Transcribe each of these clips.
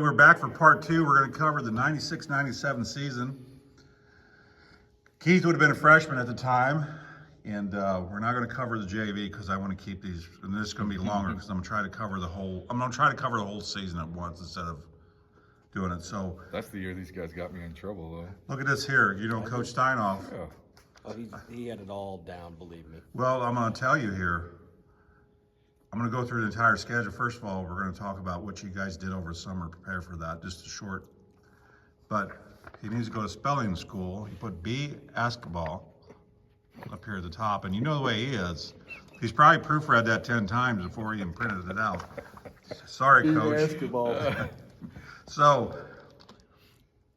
We're back for part two. We're going to cover the 96-97 season. Keith would have been a freshman at the time, and we're not going to cover the JV because I want to keep these, and this is going to be longer because I'm going to try to cover the whole season at once instead of doing it. So that's the year these guys got me in trouble, though. Look at this here. You know Coach Steinoff. Yeah. Oh, he had it all down, believe me. Well, I'm going to tell you here. I'm going to go through the entire schedule. First of all, we're going to talk about what you guys did over summer, prepare for that, just a short. But he needs to go to spelling school. He put B, basketball, up here at the top. And you know the way he is. He's probably proofread that 10 times before he even printed it out. Sorry, Coach. Basketball. So,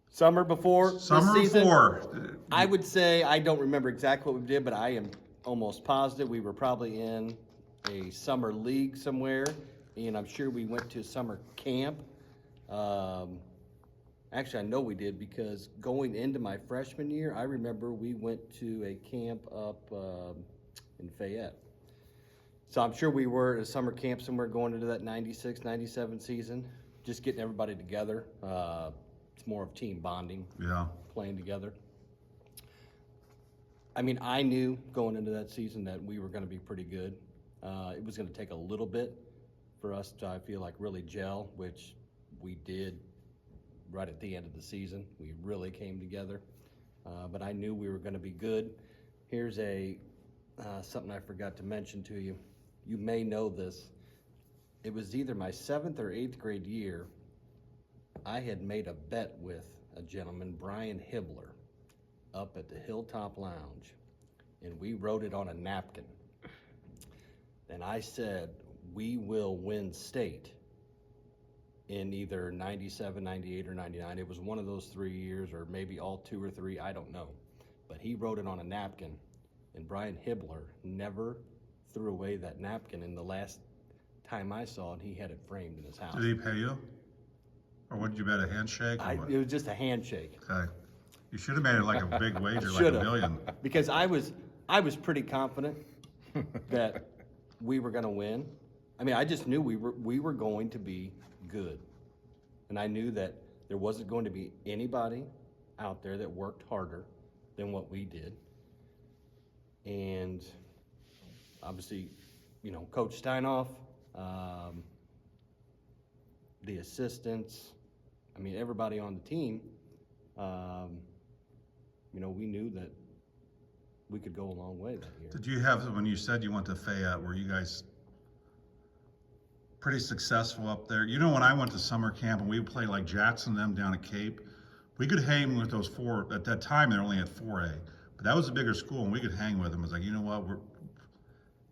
Summer before this season, I would say, I don't remember exactly what we did, but I am almost positive we were probably in a summer league somewhere, and I'm sure we went to summer camp. Actually, I know we did because going into my freshman year, I remember we went to a camp up in Fayette. So I'm sure we were at a summer camp somewhere going into that 96-97 season, just getting everybody together. It's more of team bonding, playing together. I mean, I knew going into that season that we were going to be pretty good. It was going to take a little bit for us to, I feel like, really gel, which we did right at the end of the season. We really came together, but I knew we were going to be good. Here's something I forgot to mention to you. You may know this. It was either my 7th or 8th grade year. I had made a bet with a gentleman, Brian Hibbler, up at the Hilltop Lounge, and we wrote it on a napkin. And I said, we will win state in either 97, 98, or 99. It was one of those 3 years, or maybe all 2 or 3, I don't know. But he wrote it on a napkin, and Brian Hibbler never threw away that napkin. And the last time I saw it, he had it framed in his house. Did he pay you? Or what did you bet, a handshake? It was just a handshake. Okay. You should have made it like a big wager, like $1 million. Because I was pretty confident that we were going to win. I mean, I just knew we were going to be good. And I knew that there wasn't going to be anybody out there that worked harder than what we did. And obviously, you know, Coach Steinoff, the assistants, I mean, everybody on the team, you know, we knew that we could go a long way that year. Did you have, when you said you went to Fayette, were you guys pretty successful up there? You know, when I went to summer camp and we would play like Jackson and them down at Cape, we could hang with those 4. At that time, they were only at 4A. But that was a bigger school, and we could hang with them. It was like, you know what,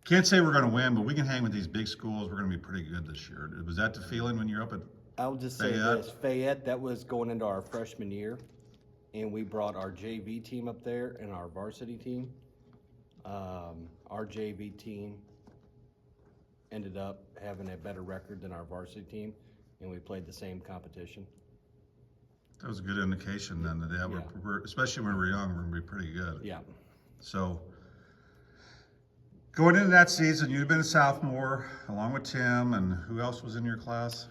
can't say we're going to win, but we can hang with these big schools. We're going to be pretty good this year. Was that the feeling when you're up at I'll just say this, Fayette, that was going into our freshman year, and we brought our JV team up there and our varsity team. Our JV team ended up having a better record than our varsity team, and we played the same competition. That was a good indication then that we're, especially when we were young, we're going to be pretty good. Yeah. So, going into that season, you'd been a sophomore along with Tim, and who else was in your class?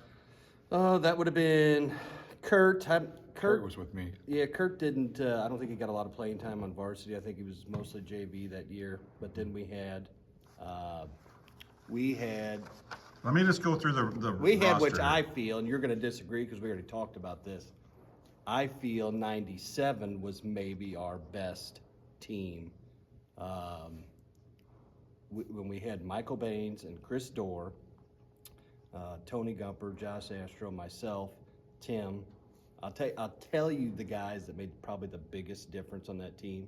That would have been Kurt. Kurt was with me. Yeah, Kurt didn't, I don't think he got a lot of playing time on varsity. I think he was mostly JV that year. But then we had, Let me just go through the we had, roster. which I feel, and you're going to disagree because we already talked about this. I feel 97 was maybe our best team. When we had Michael Baines and Chris Dorr, Tony Gumper, Josh Astro, myself, Tim. I'll tell you the guys that made probably the biggest difference on that team.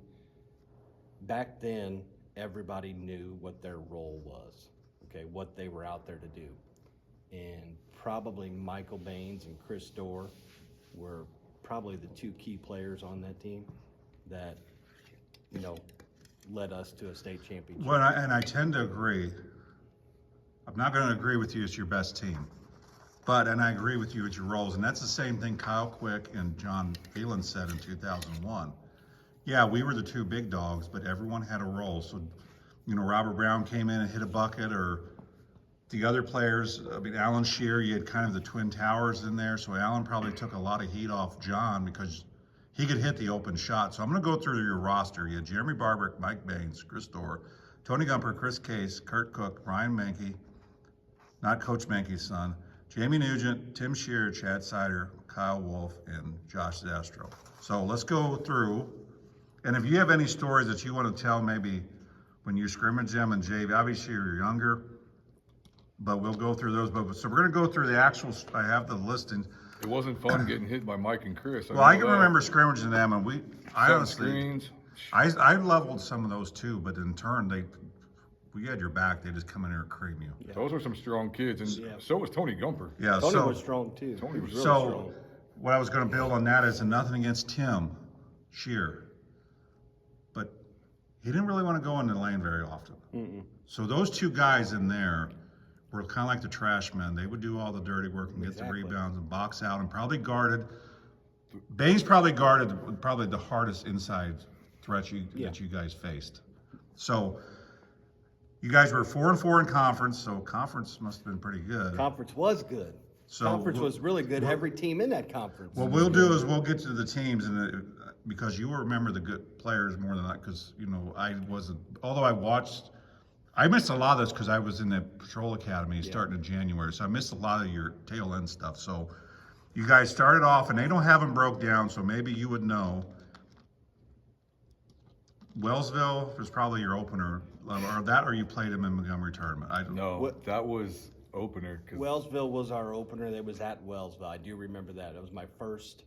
Back then, everybody knew what their role was, okay, what they were out there to do. And probably Michael Baines and Chris Dorr were probably the 2 key players on that team that, you know, led us to a state championship. Well, and I tend to agree. I'm not going to agree with you as your best team, and I agree with you with your roles, and that's the same thing Kyle Quick and John Phelan said in 2001. Yeah, we were the 2 big dogs, but everyone had a role. So, you know, Robert Brown came in and hit a bucket, or the other players, I mean, Alan Shear, you had kind of the Twin Towers in there, so Alan probably took a lot of heat off John because he could hit the open shot. So I'm going to go through your roster. You had Jeremy Barbrick, Mike Baines, Chris Dorr, Tony Gumper, Chris Case, Kurt Cook, Ryan Mankey, not Coach Mankey's son, Jamie Nugent, Tim Shear, Chad Sider, Kyle Wolfe, and Josh Zastro. So let's go through. And if you have any stories that you want to tell, maybe when you scrimmage them and JV, obviously you're younger, but we'll go through those. But so we're going to go through the actual. I have the listings. It wasn't fun getting hit by Mike and Chris. Well, I can remember scrimmaging them, and I honestly, screens. I leveled some of those too, but in turn we had your back. They just come in here and cream you. Yeah. Those were some strong kids, and Yeah. so was Tony Gumper. Yeah. Tony so was strong too. Tony was really so strong. what I was going to build on that is nothing against Tim Shear, but he didn't really want to go in the lane very often. So those two guys in there were kind of like the trash men. They would do all the dirty work and get the rebounds and box out and probably guarded. Baines probably guarded the hardest inside threat that you guys faced. So you guys were 4-4 in conference, so conference must have been pretty good. Conference was good. So Conference was really good. Every team in that conference. What we'll do is we'll get to the teams, and because you will remember the good players more than I, because I wasn't. Although I missed a lot of this because I was in the patrol academy starting in January, so I missed a lot of your tail end stuff. So you guys started off, and they don't have them broke down, so maybe you would know. Wellsville was probably your opener, or you played him in Montgomery tournament. I don't know. No, that was opener. Wellsville was our opener. That was at Wellsville. I do remember that. It was my first.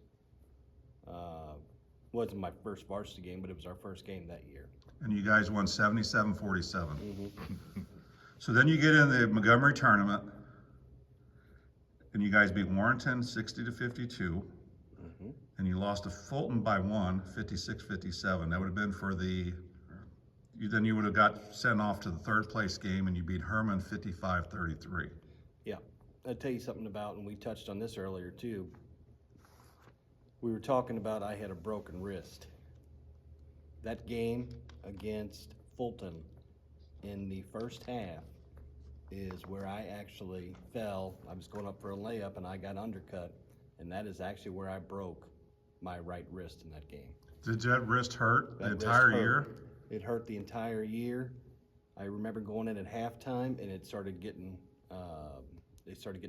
Wasn't my first varsity game, but it was our first game that year. And you guys won 77-47. So then you get in the Montgomery tournament, and you guys beat Warrenton 60-52, and you lost to Fulton by 56-57. That would have been for then you would have got sent off to the third place game, and you beat Herman 55-33. Yeah, I'll tell you something about, and we touched on this earlier too. We were talking about I had a broken wrist. That game against Fulton in the first half is where I actually fell. I was going up for a layup and I got undercut, and that is actually where I broke my right wrist in that game. Did that wrist hurt the That entire wrist hurt. year? It hurt the entire year. I remember going in at halftime, and it started getting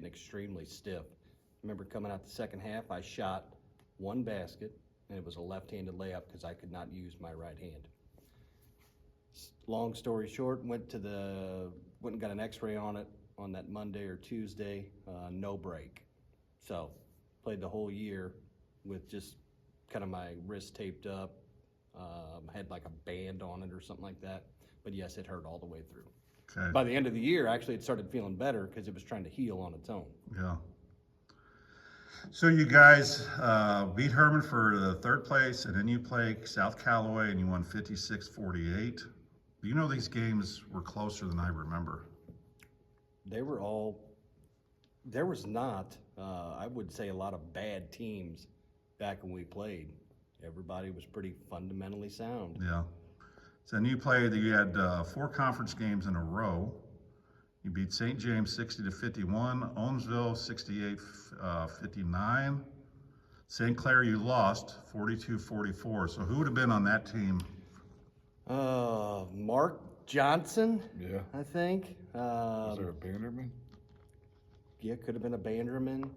extremely stiff. I remember coming out the second half, I shot one basket, and it was a left-handed layup because I could not use my right hand. Long story short, went and got an X-ray on it on that Monday or Tuesday, no break. So played the whole year with just kind of my wrist taped up. Had like a band on it or something like that. But yes, it hurt all the way through. Okay. By the end of the year, actually, it started feeling better because it was trying to heal on its own. Yeah. So you guys beat Herman for the third place, and then you played South Callaway, and you won 56-48. You know these games were closer than I remember. There was not, I would say, a lot of bad teams back when we played. Everybody was pretty fundamentally sound. Yeah. So then you had 4 conference games in a row. You beat St. James 60-51, Owensville 68-59. St. Clair you lost 42-44. So who would have been on that team? Mark Johnson, Yeah. I think. Was there a Bannerman? Yeah, could have been a Banderman.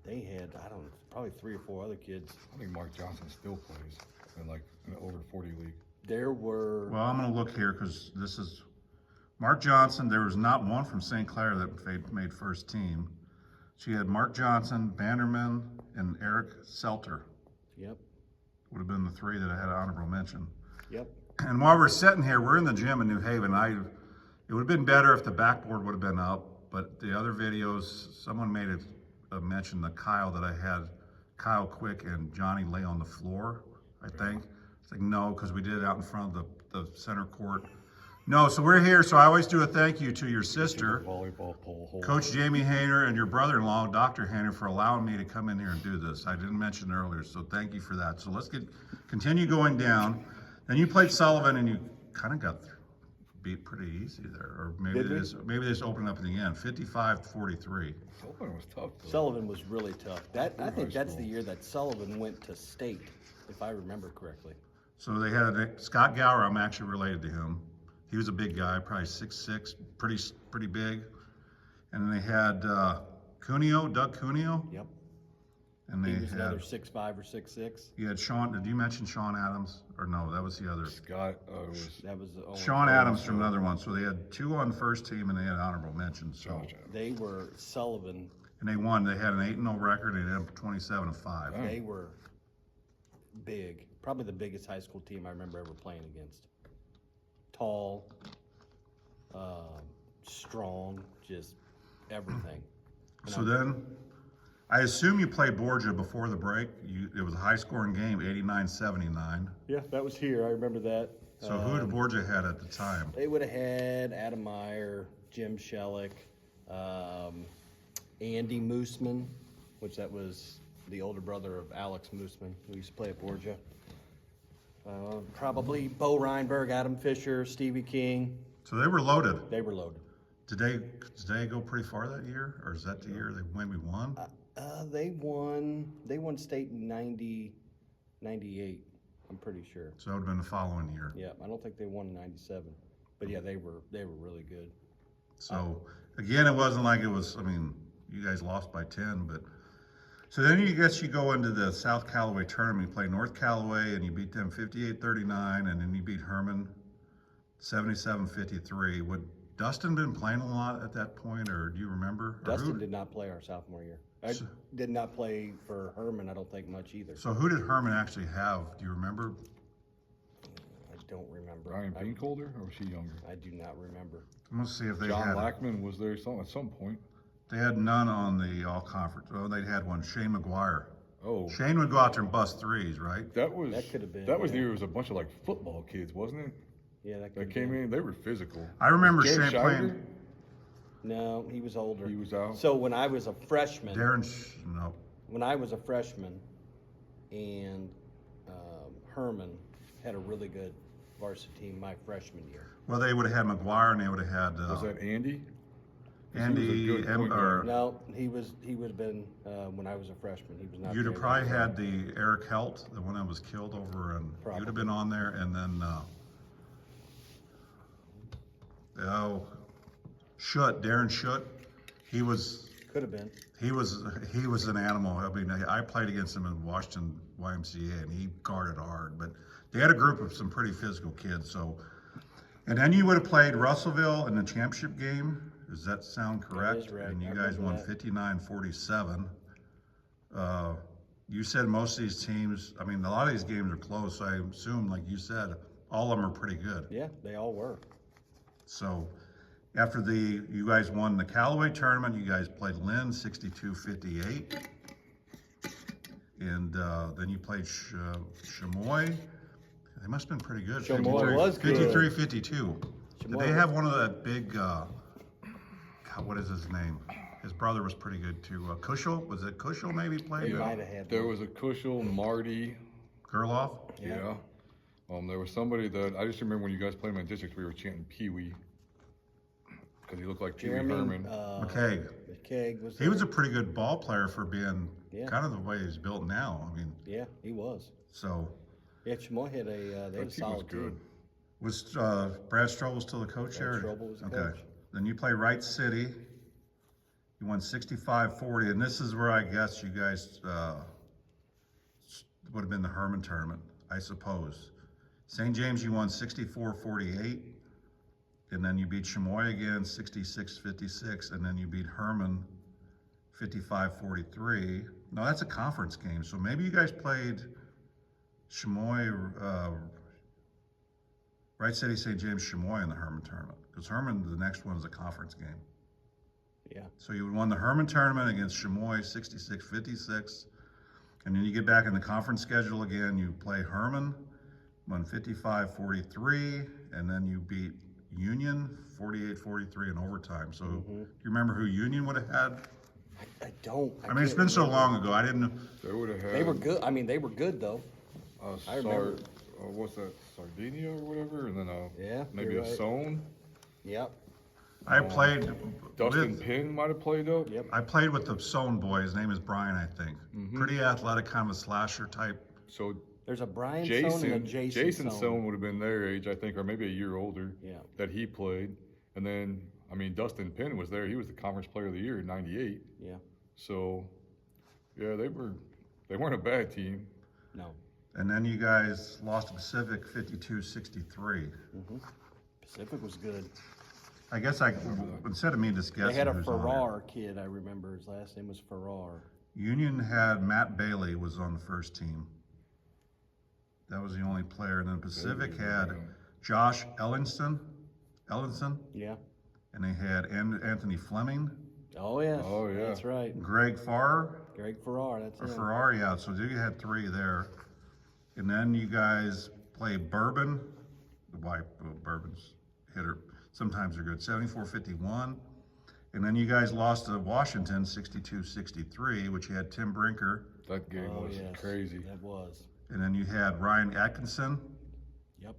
They had, I don't know, probably 3 or 4 other kids. I think Mark Johnson still plays in like an over 40 league. There were. Well, I'm going to look here because this is Mark Johnson. There was not one from St. Clair that made first team. She had Mark Johnson, Bannerman, and Eric Selter. Yep. Would have been the 3 that I had honorable mention. Yep. And while we're sitting here, we're in the gym in New Haven. It would have been better if the backboard would have been up, but the other videos, someone made a mention that Kyle Quick and Johnny lay on the floor, I think. It's like, no, because we did it out in front of the center court. No, so we're here. So I always do a thank you to your sister, Volleyball pole hole. Coach Jamie Hayner, and your brother-in-law, Dr. Hayner, for allowing me to come in here and do this. I didn't mention earlier, so thank you for that. So let's continue going down. Then you played Sullivan, and you kind of got beat pretty easy there, or maybe Did we? maybe they just opened up at the end, 55-43. Sullivan was tough, though. Sullivan was really tough. I high think that's the school. year that Sullivan went to state, if I remember correctly. So they had Scott Gower. I'm actually related to him. He was a big guy, probably 6'6", pretty big. And then they had Doug Cuneo, Yep. and He they was another had 6'5" or 6'6". you had Sean. Did you mention Sean Adams? Or no, that was the other. Scott was That was the only. Sean Adams from another one. So they had 2 on first team, and they had honorable mentions. So Josh Adams. They were Sullivan. and they won. They had an 8-0 record, and they ended up 27-5. Wow. They were big. Probably the biggest high school team I remember ever playing against. Tall, strong, just everything. So then, I assume you played Borgia before the break. It was a high-scoring game, 89-79. Yeah, that was here. I remember that. So who did Borgia had at the time? They would have had Adam Meyer, Jim Shellick, Andy Mooseman, which that was the older brother of Alex Mooseman, who used to play at Borgia. Probably Bo Reinberg, Adam Fisher, Stevie King. So they were loaded. They were loaded. Did they go pretty far that year, or is that the year they maybe won? They won state in 98, I'm pretty sure. So it would have been the following year. Yeah, I don't think they won in 97. But yeah, they were really good. So again, it wasn't like it was. I mean, you guys lost by 10, but so then you go into the South Callaway tournament. You play North Callaway, and you beat them 58-39, and then you beat Herman 77-53. Would Dustin been playing a lot at that point, or do you remember? Or Dustin who- did not play our sophomore year. I did not play for Herman, I don't think much either. So who did Herman actually have? Do you remember? I don't remember. Ryan Pinkholder, or was he younger? I do not remember. I'm gonna see if they John had. Lackman was there at some point. They had none on the all conference. Oh, they had one. Shane McGuire. Oh, Shane would go out there and bust threes, right? that was That could have been, That was the yeah. year it was a bunch of like football kids, wasn't it? Yeah, that That came in. They were physical. I remember Jared Shane Scheider? playing. No, he was older. He was out. So when I was a freshman, No. when I was a freshman, and Herman had a really good varsity team my freshman year. Well, they would have had McGuire, and they would have had Was that Andy? 'Cause he was a Andy. good point guard. No, he would have been when I was a freshman. He was not. You'd have there probably then. had the Eric Helt, the one that was killed over, and he would Probably. have been on there, and then Darren Schutt. He was Could have been. he was an animal. I mean, I played against him in Washington YMCA, and he guarded hard. But they had a group of some pretty physical kids. So, and then you would have played Russellville in the championship game. Does that sound correct? is right. And you I guys won remember that. 59-47. You said most of these teams. I mean, a lot of these games are close. So I assume, like you said, all of them are pretty good. Yeah, they all were. So after you guys won the Callaway tournament, you guys played Lynn 62-58. And then you played Chamois. They must have been pretty good. Chamois was good. 53-52. Did Chamois they was- have one of that big, God, what is his name? His brother was pretty good too. Kushel? Was it Kushel maybe played? They might have had There one. was a Kushel, Marty. Gerloff? Yeah. There was somebody that I just remember when you guys played in my district, we were chanting Pee Wee because he looked like Pee Wee Jeremy Herman. McCaig. McCaig was. He was a there. pretty good ball player for being Yeah. kind of the way he's built now. I mean, Yeah, he was. so Yeah, Chamois had a. They had a That team was solid good. team. was Brad Strobel still the coach Brad there? Strobel was the Okay. coach. Then you play Wright City. You won 65-40, and this is where I guess you guys would have been the Herman tournament, I suppose. St. James, you won 64-48, and then you beat Chamois again 66-56, and then you beat Herman 55-43. No, that's a conference game, so maybe you guys played Chamois, Wright City, St. James, Chamois in the Herman tournament, because Herman, the next one is a conference game. Yeah. So you won the Herman tournament against Chamois 66-56. And then you get back in the conference schedule again. You play Herman, won 55-43. And then you beat Union 48-43 in overtime. So do you remember who Union would have had? I don't. I mean, it's been so long ago. I didn't. They would have had. They were good. I mean, they were good though. I remember. What's that? Sardinia or whatever, and then Yeah, maybe you're a right. Sohn. Yep. I played Dustin with, Penn might have played up. Yep. I played with the Sohn boy. His name is Brian, I think. Mm-hmm. Pretty athletic, kind of a slasher type. So There's a Brian Sohn and a Jason Sohn. Sohn would have been their age, I think, or maybe a year older. Yeah. That he played, and then I mean Dustin Penn was there. He was the conference player of the year in '98. Yeah. So yeah, they weren't a bad team. No. And then you guys lost to Pacific 52-63. Pacific was good. I guess instead of me just guessing They had a who's on there. Farrar kid, I remember. His last name was Farrar. Union had Matt Bailey was on the first team. That was the only player. And then Pacific had Josh Ellinson, Yeah. and they had Anthony Fleming, Oh, yes. Oh, yeah. That's right. Greg Farr, Greg Farrar, that's or him. Farrar, yeah. So you had three there. And then you guys play Bourbon. Bourbon's hitter. Sometimes they're good. 74-51. And then you guys lost to Washington 62-63, which you had Tim Brinker. That game Oh, was yes. crazy. That was. And then you had Ryan Atkinson. Yep.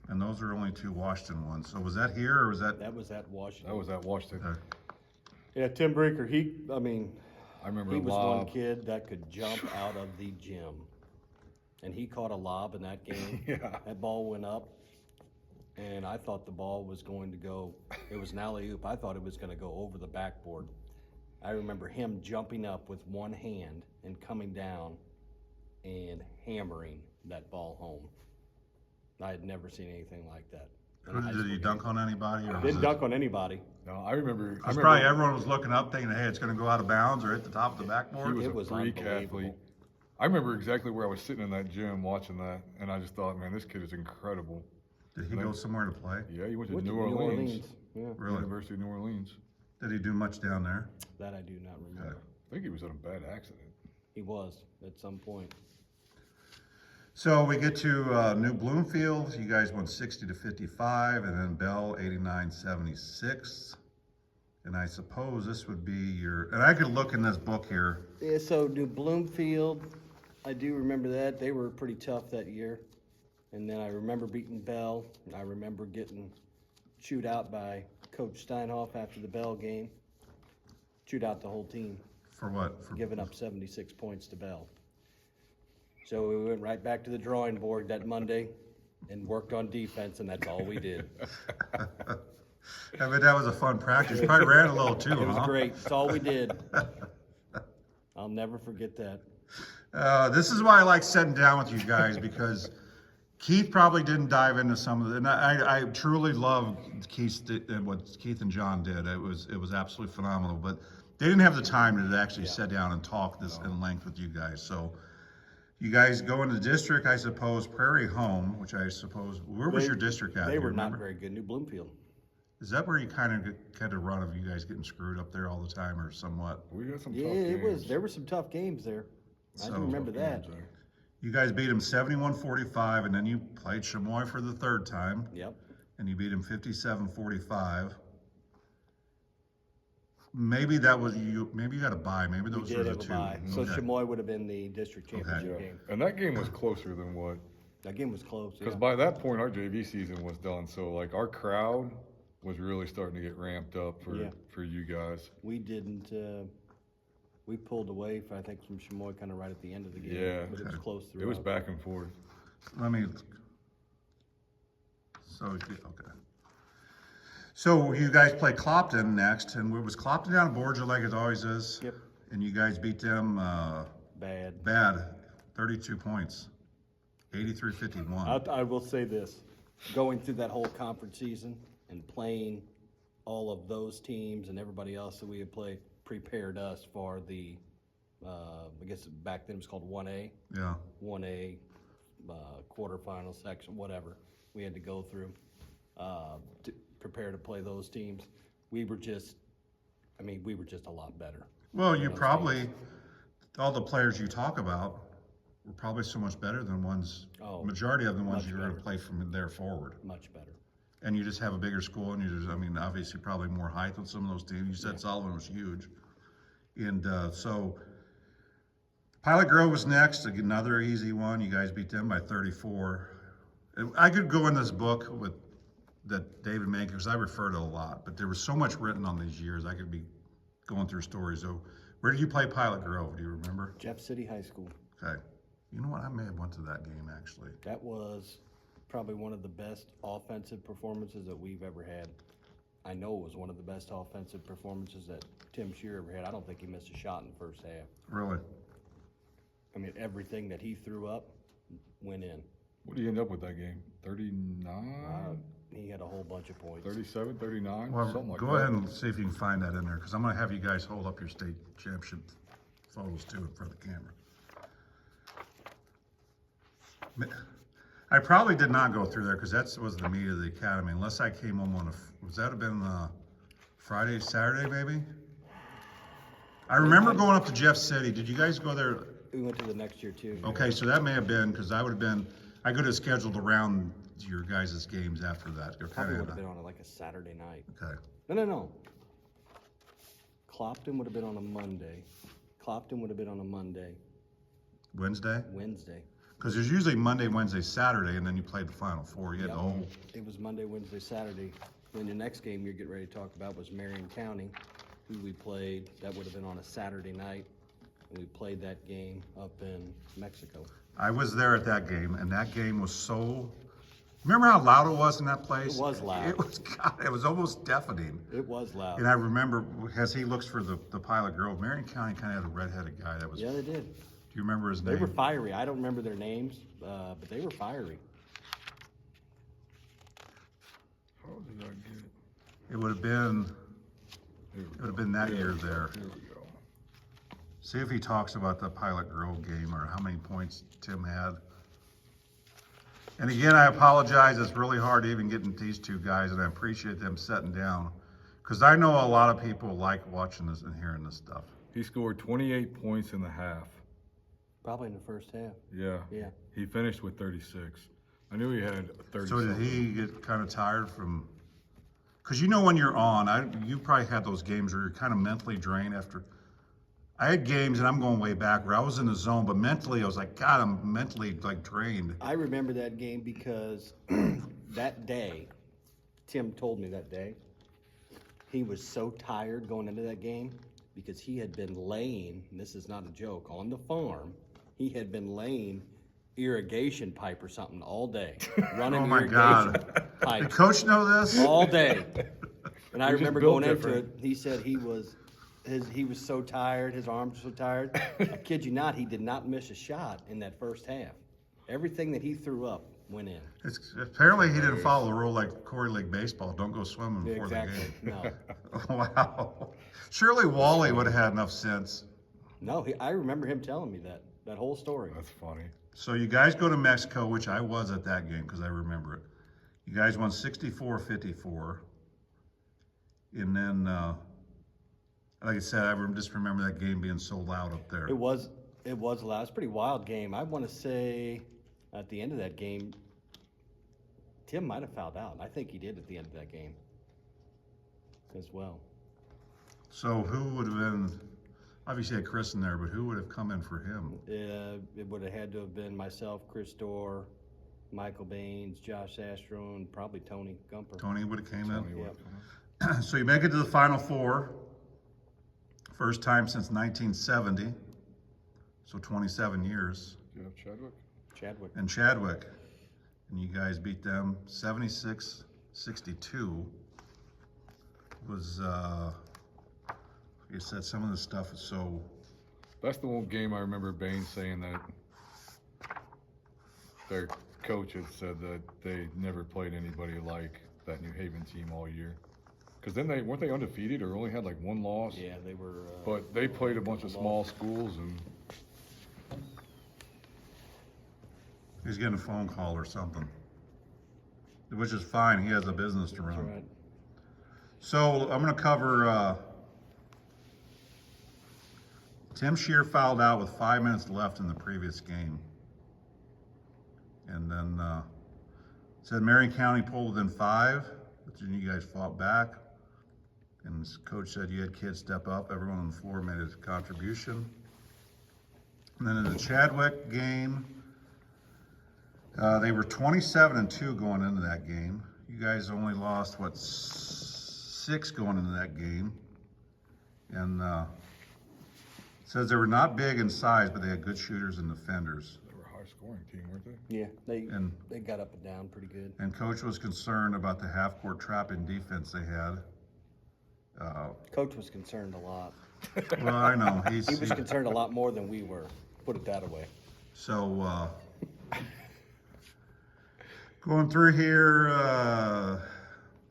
And those are only two Washington ones. So was that here or was that? That was at Washington. That was at Washington. Okay. Yeah, Tim Brinker, I remember he a was lob. one kid that could jump out of the gym. And he caught a lob in that game. Yeah. That ball went up, and I thought the ball was going to go, it was an alley-oop. I thought it was going to go over the backboard. I remember him jumping up with one hand and coming down and hammering that ball home. I had never seen anything like that. in a high Did he school dunk on anybody? Or game. was Didn't it- dunk on anybody. No, I remember. It's probably everyone was looking up thinking, hey, it's going to go out of bounds or hit the top of the He backboard. was It a was freak unbelievable. athlete. I remember exactly where I was sitting in that gym watching that, and I just thought, man, this kid is incredible. Did he go somewhere to play? Yeah, he went to Went to New Orleans. Yeah, Really? University of New Orleans. Did he do much down there? that I do not remember. Okay. I think he was in a bad accident. He was at some point. So we get to New Bloomfield. You guys won 60-55, and then Bell 89-76. And I suppose this would be your. And I could look in this book here. Yeah, so New Bloomfield, I do remember that. They were pretty tough that year. And then I remember beating Bell. I remember getting chewed out by Coach Steinhoff after the Bell game. Chewed out the whole team, For what? For giving up 76 points to Bell. So we went right back to the drawing board that Monday and worked on defense, and that's all we did. I mean, that was a fun practice. You probably ran a little too, It was huh? great. It's all we did. I'll never forget that. This is why I like sitting down with you guys because Keith probably didn't dive into some of it, and I truly love what Keith and John did. It was absolutely phenomenal, but they didn't have the time to actually sit down and talk this in length with you guys. So you guys go into the district, I suppose, Prairie Home, which I suppose, where was your district at? They Do you were not remember? very good. New Bloomfield. Is that where you kind of run of you guys getting screwed up there all the time, or somewhat? We got some Yeah, tough it was. games. There were some tough games there. I So- do remember that. Games there. You guys beat them 71-45, and then you played Chamois for the third time, Yep. and you beat them 57-45. Maybe that was you. Maybe you got a bye. Maybe We those did were the have a two. bye. So Okay. Chamois would have been the district championship Yeah. game. And that game was closer than what, That game was close. because Yeah. by that point our JV season was done. So like our crowd was really starting to get ramped up Yeah. for you guys. We didn't. We pulled away, I think, from Chamois kind of right at the end of the game. Yeah. But it was close through. It was back and forth. Let me. Okay. So you guys play Clopton next, and was Clopton down in Borgia like it always is? Yep. And you guys beat them Bad. bad, 32 points, 83-51. I will say this: going through that whole conference season and playing all of those teams and everybody else that we had played prepared us for the. I guess back then it was called 1A. Yeah. 1A quarterfinal section, whatever we had to go through to prepare to play those teams. We were just a lot better. Well, you those probably, all the players you talk about were probably so much better than ones, Oh, majority of the ones much you're going to better. play from there forward. Much better. And you just have a bigger school, and obviously probably more height on some of those teams. You said Sullivan was huge. And so Pilot Grove was next, another easy one. You guys beat them by 34. And I could go in this book with that David Mankin, because I refer to a lot, but there was so much written on these years. I could be going through stories. So, where did you play Pilot Grove? Do you remember? Jeff City High School. Okay. You know what? I may have went to that game actually. That was probably one of the best offensive performances that we've ever had. I know it was one of the best offensive performances that Tim Shear ever had. I don't think he missed a shot in the first half. Really? I mean, everything that he threw up went in. What do you end up with that game? 39? He had a whole bunch of points. 37, 39? Well, Something like go that. ahead and see if you can find that in there, because I'm going to have you guys hold up your state championship photos too in front of the camera. I probably did not go through there because that was the meat of the academy, unless I came home on was that have been Friday, Saturday maybe? I remember going up to Jeff City. Did you guys go there? We went to the next year too. Okay, so that may have been, because I could have scheduled around your guys' games after that. You're Probably kind would have of, been on like a Saturday night. okay. No. Clopton would have been on a Monday. Wednesday? Wednesday. Because there's usually Monday, Wednesday, Saturday, and then you played the Final Four. You had the Yep. whole, It was Monday, Wednesday, Saturday. Then the next game you're getting ready to talk about was Marion County, who we played. That would have been on a Saturday night. And we played that game up in Mexico. I was there at that game, and that game was so, remember how loud it was in that place? It was loud. It was, God, it was almost deafening. It was loud. And I remember, as he looks for the Pilot Grove, Marion County kind of had a redheaded guy that was, Yeah, do they did. you remember his They name? were fiery. I don't remember their names, but they were fiery. How did I get it? It would have been, Here we it would have been that year there. Here we go. See if he talks about the Pilot Grove game or how many points Tim had. And again, I apologize. It's really hard to even get into these two guys, and I appreciate them sitting down because I know a lot of people like watching this and hearing this stuff. He scored 28 points in the half. Probably in the first half. Yeah. Yeah. He finished with 36. I knew he had 30. So did he get kind of tired from? Because you know when you're on, you probably had those games where you're kind of mentally drained after. I had games, and I'm going way back, where I was in the zone, but mentally I was like, God, I'm mentally like drained. I remember that game because that day, Tim told me that day, he was so tired going into that game because he had been laying, and this is not a joke, on the farm. He had been laying irrigation pipe or something all day. Running Oh my irrigation God. Did pipe Coach know this? all day. And I You're just remember built going into different. it, he said he was so tired, his arms were so tired. I kid you not, he did not miss a shot in that first half. Everything that he threw up went in. Apparently he didn't follow the rule like Corey League baseball. Don't go swimming before Exactly. the game. No. Wow. Surely Wally would have had enough sense. No, I remember him telling me that whole story. That's funny. So you guys go to Mexico, which I was at that game because I remember it. You guys won 64-54. And then, like I said, just remember that game being so loud up there. It was loud. It's a pretty wild game. I want to say at the end of that game, Tim might have fouled out. I think he did at the end of that game as well. So who would have been, obviously had Chris in there, but who would have come in for him? It would have had to have been myself, Chris Dorr, Michael Baines, Josh Astro, and probably Tony Gumper. Tony would have came Tony in? would Yep. have come So you make it to the Final Four. First time since 1970. So 27 years. in. Do you have Chadwick? Chadwick. And Chadwick. And you guys beat them 76-62. Was, like I said, some of the stuff is so, That's the one game I remember Bain saying that their coach had said that they never played anybody like that New Haven team all year. Because then weren't they undefeated or only had like one loss? Yeah, they were. But they played a bunch of small schools and he's getting a phone call or something. Which is fine, he has a business to That's run. right. So I'm gonna cover, Tim Shear fouled out with 5 minutes left in the previous game. And then, said Marion County pulled within 5, but then you guys fought back. And his coach said you had kids step up, everyone on the floor made a contribution. And then in the Chadwick game, they were 27-2 going into that game. you guys only lost, what, 6 going into that game. And it says they were not big in size, but they had good shooters and defenders. They were a high scoring team, weren't they? Yeah, And- they got up and down pretty good. And coach was concerned about the half-court trapping defense they had. Coach was concerned a lot. Well, I know, He was concerned a lot more than we were, put it that way. So, going through here,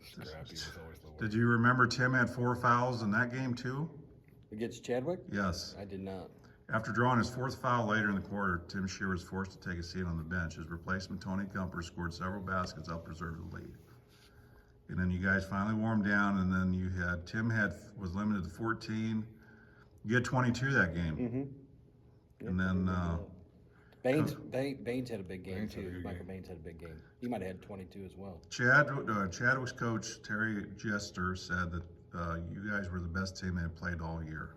Scrappy was always the worst. did you remember Tim had 4 fouls in that game too? Against Chadwick? Yes. I did not. After drawing his 4th foul later in the quarter, Tim Shear was forced to take a seat on the bench. His replacement, Tony Gumper, scored several baskets, helped preserve the lead. And then you guys finally warmed down, and then you had, was limited to 14. You had 22 that game. Mm-hmm. And then, Baines had a big game Baines had a too. good Michael game. Baines had a big game. He might have had 22 as well. Chadwick's coach, Terry Jester, said that you guys were the best team they had played all year.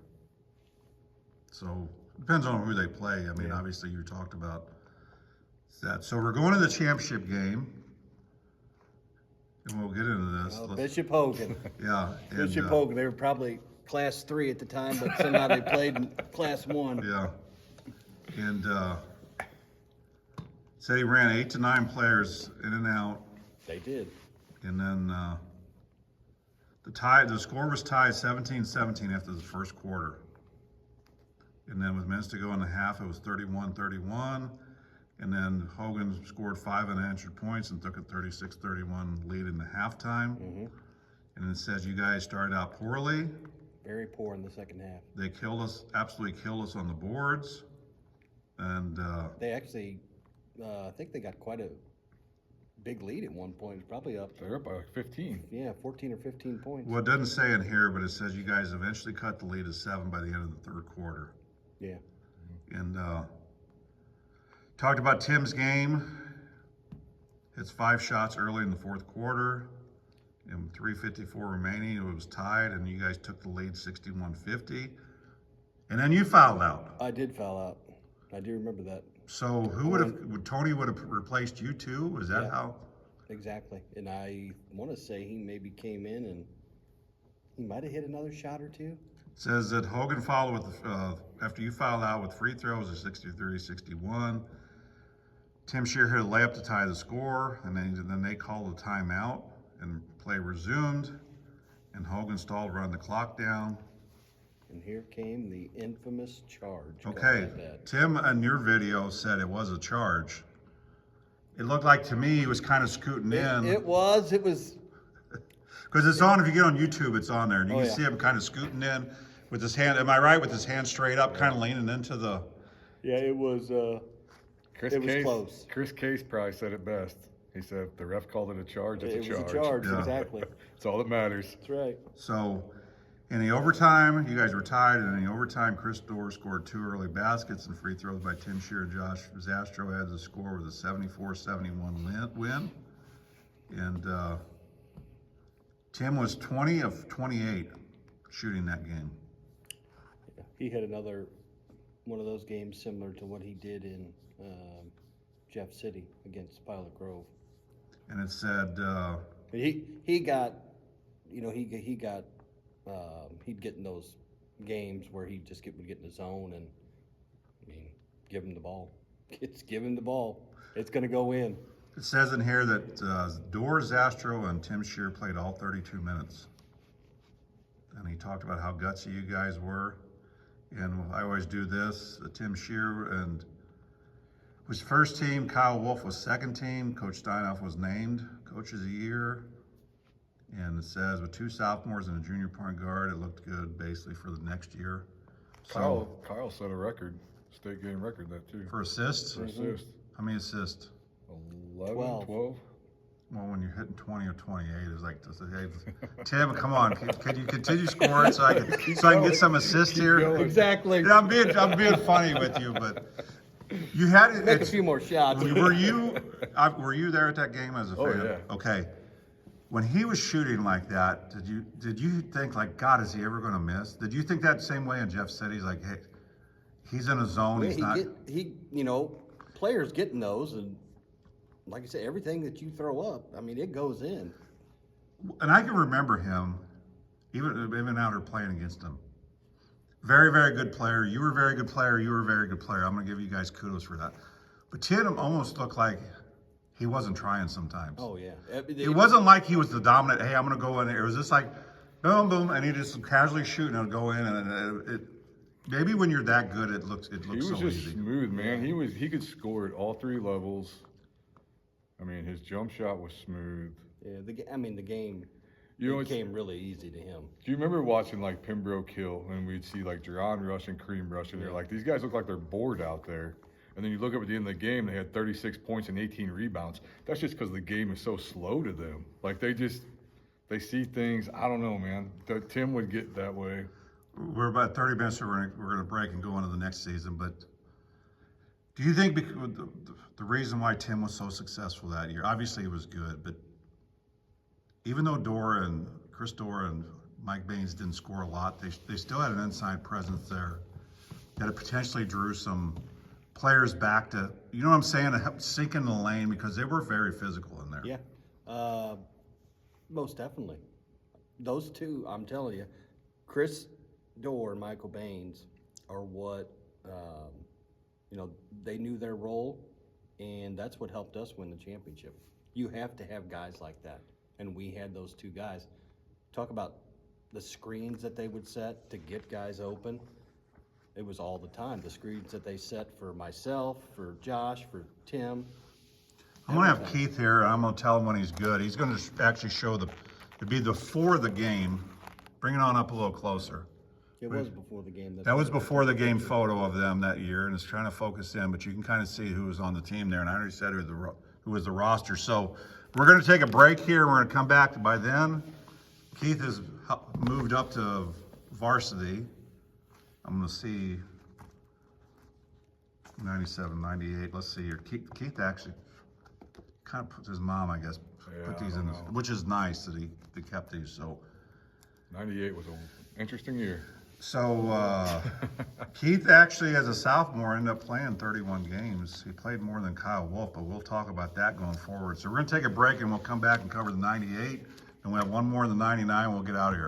So, depends on who they play. I mean, Yeah. obviously you talked about that. So we're going to the championship game. And we'll get into this. Bishop Hogan. Yeah. And, Bishop Hogan. They were probably class 3 at the time, but somehow they played in class 1. Yeah. And said he ran 8 to 9 players in and out. They did. And then the score was tied 17-17 after the first quarter. And then with minutes to go in the half, it was 31-31. And then Hogan scored 5 unanswered points and took a 36-31 lead in the halftime. Mm-hmm. And it says you guys started out poorly. Very poor in the second half. They absolutely killed us on the boards. And They actually, I think they got quite a big lead at one point. Probably up, They're up by like 15. 14 or 15 points. well, it doesn't say in here, but it says you guys eventually cut the lead to 7 by the end of the third quarter. Yeah. And talked about Tim's game. Hits 5 shots early in the fourth quarter. And 3:54 remaining, it was tied, and you guys took the lead 61-50. And then you fouled out. I did foul out. I do remember that. So Tony would have replaced you too? Is that Yeah. how? Exactly. And I want to say he maybe came in and he might have hit another shot or two. Says that Hogan followed with, after you fouled out with free throws of 63-61. Tim Shear hit a layup to tie the score, and then they called a timeout, and play resumed, and Hogan stalled, run the clock down. And here came the infamous charge. Go Okay, like that. Tim in your video said it was a charge. It looked like to me he was kind of scooting in. It was. Because it's on, if you get on YouTube, it's on there. And you Oh, can yeah. see him kind of scooting in with his hand, am I right, with his hand straight up, kind of leaning into the, Yeah, it was. It was close. Chris Case probably said it best. He said, if the ref called it a charge, it's It a was charge. a charge. Yeah. Exactly. That's all that matters. That's right. so in the overtime, you guys were tied, and in the overtime, Chris Dorr scored 2 early baskets and free throws by Tim Shear and Josh Zastro had the score with a 74-71 win. And Tim was 20 of 28 shooting that game. He had another one of those games similar to what he did in Jeff City against Pilot Grove. And it said, He got, he'd get in those games where he just would get in the zone and, give him the ball. Give him the ball. It's going to go in. it says in here that Dorr, Zastro, and Tim Shear played all 32 minutes. And he talked about how gutsy you guys were. And I always do this, Tim Shear and was first team, Kyle Wolfe was second team, Coach Steinhoff was named Coach of the Year. And it says with 2 sophomores and a junior point guard, it looked good basically for the next year. So Kyle set a record, state game record, that too. for assists, For assists. how many assists? 11, 12. 12? Well, when you're hitting 20 or 28, it's like, hey, Tim, come on, can you continue scoring so I can get some assists here? going. Exactly. Yeah, I'm being funny with you, but you had it. Make a few more shots. Were you there at that game as a fan? Oh, yeah. Okay. When he was shooting like that, did you think like, God, is he ever going to miss? Did you think that same way in Jeff City's like, hey, he's in a zone, he's not. Players getting those, and like I said, everything that you throw up, I mean, it goes in. And I can remember him, even out here playing against him. Very, very good player. You were a very good player. You were a very good player. I'm going to give you guys kudos for that. But Tatum almost looked like he wasn't trying sometimes. Oh, yeah. It wasn't like he was the dominant, hey, I'm going to go in there. It was just like, boom, boom, and he just casually shooting and go in. And it maybe when you're that good, it looks He so was just easy. smooth, man. He could score at all three levels. I mean, his jump shot was smooth. Yeah, the game It's- became really easy to him. Do you remember watching like Pembroke Hill and we'd see like Jerron Rush and Kareem Rush and you're like, these guys look like they're bored out there. And then you look up at the end of the game, they had 36 points and 18 rebounds. That's just because the game is so slow to them. Like they see things. I don't know, man. Tim would get that way. We're about 30 minutes, so we're going to break and go into the next season. But do you think the reason why Tim was so successful that year, obviously he was good, but even though Chris Dora and Mike Baines didn't score a lot, they still had an inside presence there that it potentially drew some players back to, you know what I'm saying, to help sink in the lane because they were very physical in there. Yeah, most definitely. Those two, I'm telling you, Chris Dorr and Michael Baines are what, they knew their role, and that's what helped us win the championship. You have to have guys like that, and we had those two guys. Talk about the screens that they would set to get guys open. It was all the time. The screens that they set for myself, for Josh, for Tim. I'm going to have Keith here, and I'm going to tell him when he's good. He's going to actually show it'd be before the game. Bring it on up a little closer. It was before the game. That was before the game photo of them that year, and it's trying to focus in, but you can kind of see who was on the team there, and I already said who was the roster. So we're going to take a break here. We're going to come back. By then, Keith has moved up to varsity. I'm going to see 97, 98. Let's see here. Keith actually kind of put his mom, I guess, put these in, which is nice that they kept these. So 98 was an interesting year. So Keith actually, as a sophomore, ended up playing 31 games. He played more than Kyle Wolfe, but we'll talk about that going forward. So we're going to take a break, and we'll come back and cover the 98, and we'll have one more in the 99. We'll get out of here.